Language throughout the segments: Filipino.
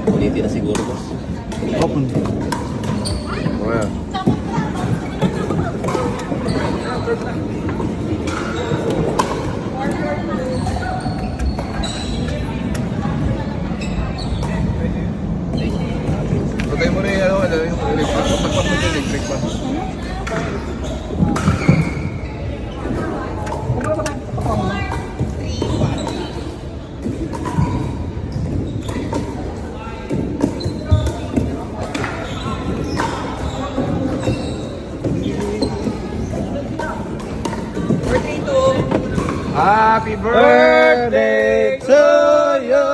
Ulitin na siguro, boss. Open. Well. Patay mo na yung electric pa. Kapag mo yung electric pa. Happy birthday to you.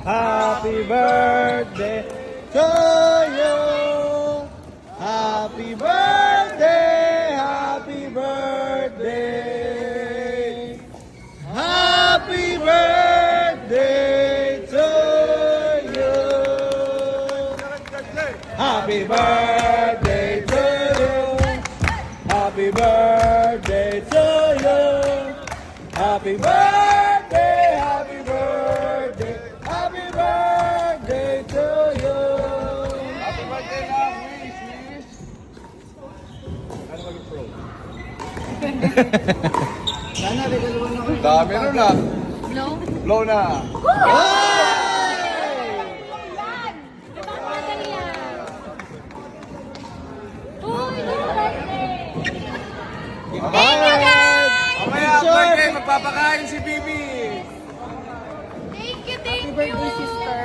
Happy birthday to you. Happy birthday. Happy birthday. Happy birthday to you. Happy birthday to you. Happy birthday to you. Happy birthday, happy birthday, happy birthday to you. Happy birthday na, wish. Ano maging pro? Sana, regaluan ako. Dami nun na. Blow? Blow na. Mamaya, birthday, magpapakain si Bibi. Thank you, thank you. Happy birthday, sister.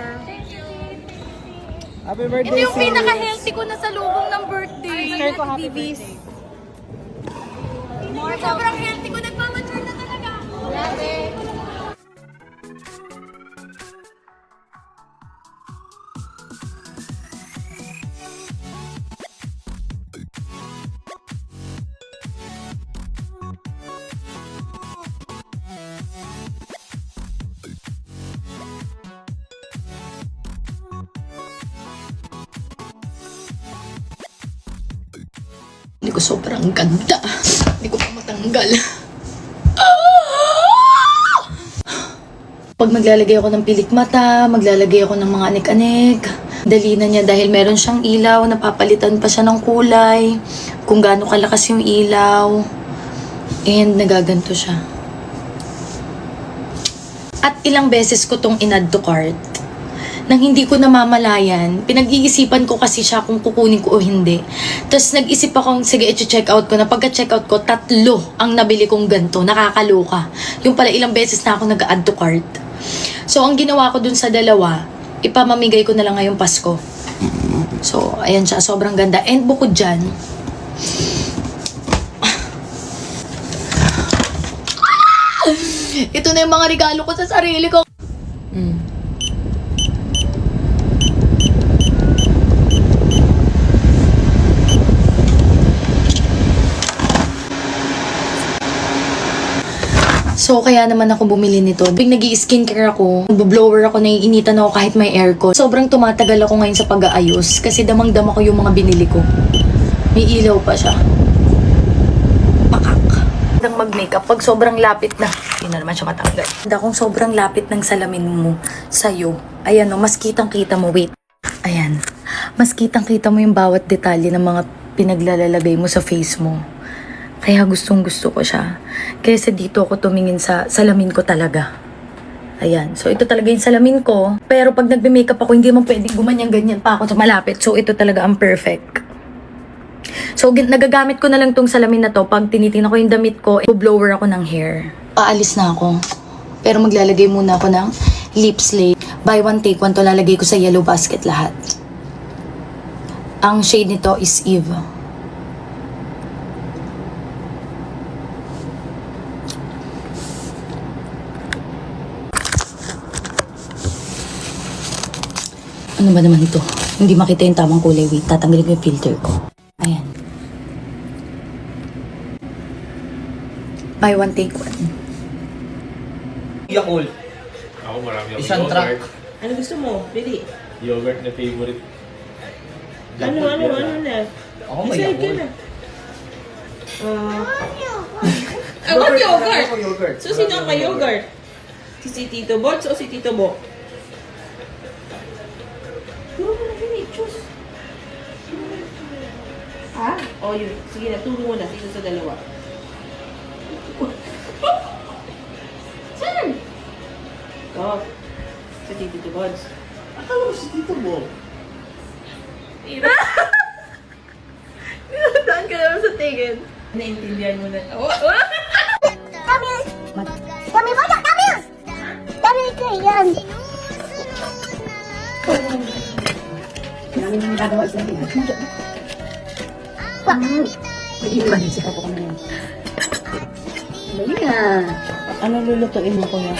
Happy Ito birthday, yung pinaka-healthy ko na sa lubong ng birthday. Sister ko, happy birthday. Sobrang healthy ko. Nagmamature na talaga ako. Hindi ko sobrang ganda. Hindi ko pa matanggal. Pag maglalagay ako ng pilik mata, maglalagay ako ng mga anik-anik. Dali na niya dahil meron siyang ilaw, napapalitan pa siya ng kulay, kung gaano kalakas yung ilaw. And nagaganto siya. At ilang beses ko tong in-add to cart. Nang hindi ko namamalayan, pinag-iisipan ko kasi siya kung kukunin ko o hindi. Tapos nag-isip akong, sige, i-check out ko na. Pagka-check out ko, 3 ang nabili kong ganito. Nakakaloka. Yung pala ilang beses na ako nag-add to cart. So, ang ginawa ko dun sa 2, ipamamigay ko na lang ngayong Pasko. So, ayan siya. Sobrang ganda. And bukod dyan, ito na yung mga regalo ko sa sarili ko. So, kaya naman ako bumili nito. Big nag-i-skincare ako, nag-blower ako, naiinitan ako kahit may aircon. Sobrang tumatagal ako ngayon sa pag-aayos kasi damang-dama ko yung mga binili ko. May ilaw pa siya. Pakak. Magandang mag-makeup pag sobrang lapit na. Hindi na naman siya matanggal. Ganda kung sobrang lapit ng salamin mo sa'yo. Ayan o, mas kitang-kita mo. Wait. Ayan. Mas kitang-kita mo yung bawat detalye ng mga pinaglalalagay mo sa face mo. Kaya gustong-gusto ko siya. Kaysa dito ako tumingin sa salamin ko talaga. Ayan. So, ito talaga yung salamin ko. Pero pag nagbe-makeup ako, hindi mo pwedeng gumanyan-ganyan pa ako sa malapit. So, ito talaga ang perfect. So, nagagamit ko na lang tong salamin na to. Pag tinitingnan ko yung damit ko, blower ako ng hair. Paalis na ako. Pero maglalagay muna ako ng lip slate. Buy one, take one to lalagay ko sa yellow basket lahat. Ang shade nito is Eve. Ano ba naman ito? Hindi makita yung tamang kulay. Wait, tatanggalin ko yung filter ko. Ayan. Buy one, take one. Yakult. Ako marami akong Isang yogurt. truck. Ano gusto mo? Pili. Yogurt na favorite. Ano na? Ako may Decide ka Yakult. na. I want yogurt. Ako Ah, yogurt. So, sino ang may yogurt? Si Tito Bots o si Tito Bo? Marami akong yogurt. Ano? Yogurt. So, sino ang may yogurt? Si Tito Bots o si Tito Bo? Ako may yogurt. Yogurt. So, sino ang may yogurt? Si Tito Bots o si Tito Bo? Turo mo na, Billy. Choose. Ha? O, yun. Sige na, turo mo na. Sino sa dalawa? Saan? Oh. Sa Tito Buds. Akala mo si Tito mo. Saan ka naman sa tingin? Naintindihan mo na. Oh, Kami mo na, kami! Kami ko yan! Namin yung gagawa sa akin. Hindi ba niya siya po kami yan? Dali na. Ano lulutuin mo, kuya?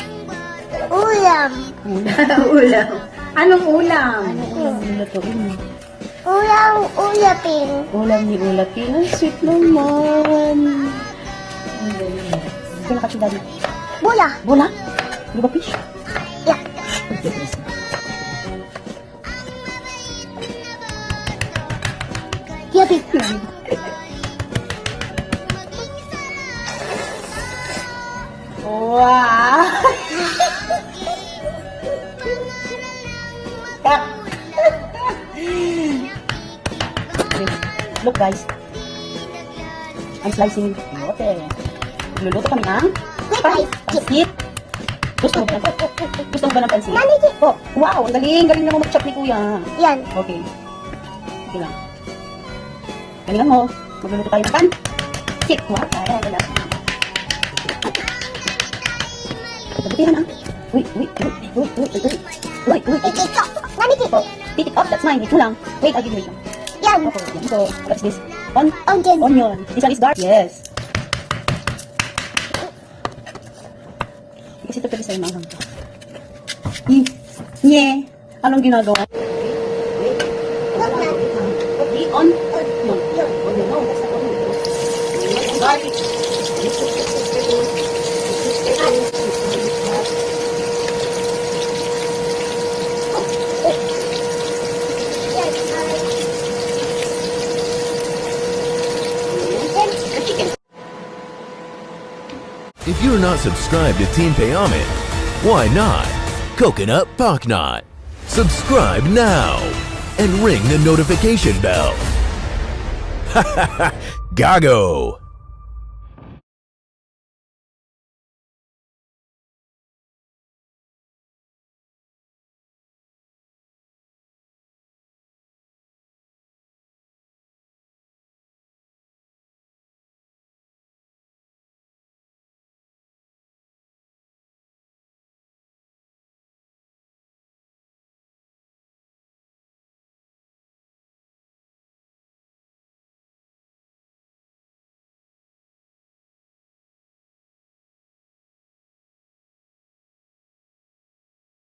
Ulam! Ulam. Anong ulam? Anong ulam lulutuin mo? Ulam, ulapin! Ulam ni Ulapin. Ang sweet naman. Ang galing. Kaya kasi dali. Bula! Bola? Di ba fish? Yeah. Yapi! Wow! Cut! Look guys. I'm slicing yote. Luluto kami ng pansit. Gusto mo ba ng pansit? Oh, wow, ang galing. Galing naman mag-chop ni kuya. Yan. Okay. Okay lang. Galingan mo. Magluluto tayo ng pansit. Wow, wala. Pagkatihan ah. Wait. Ikito! Namiki! Titik up, that's mine. Ito lang. Wait, I'll give you lang. Yan! Okay, yan. So, what's this? Onion! Onion. This one is garlic? Yes. Kasi ito pwede sa'yo manghang ka. Nye. Anong ginagawa? Di on. Onion. Oh, that's not onion. Garlic. If you're not subscribed to Team Payaman, why not? Coconut Pocknot. Subscribe now and ring the notification bell. Gago!